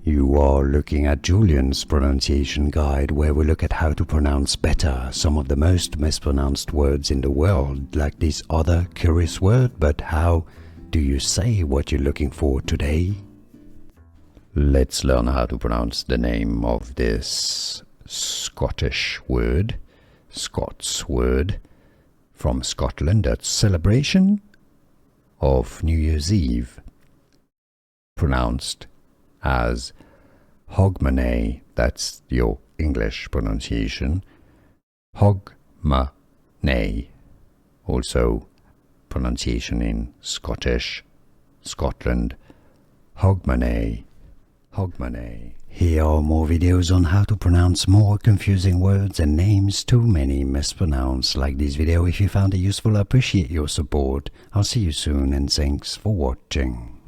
You are looking at Julian's pronunciation guide, where we look at how to pronounce better some of the most mispronounced words in the world, like this other curious word. But how do you say what you're looking for today? Let's learn how to pronounce the name of this Scottish word, Scots word, from Scotland, that's celebration of New Year's Eve, pronounced as Hogmanay, that's your English pronunciation, Hogmanay, also pronunciation in Scottish, Scotland, Hogmanay, Hogmanay. Here are more videos on how to pronounce more confusing words and names too many mispronounced. Like this video if you found it useful. I appreciate your support. I'll see you soon and thanks for watching.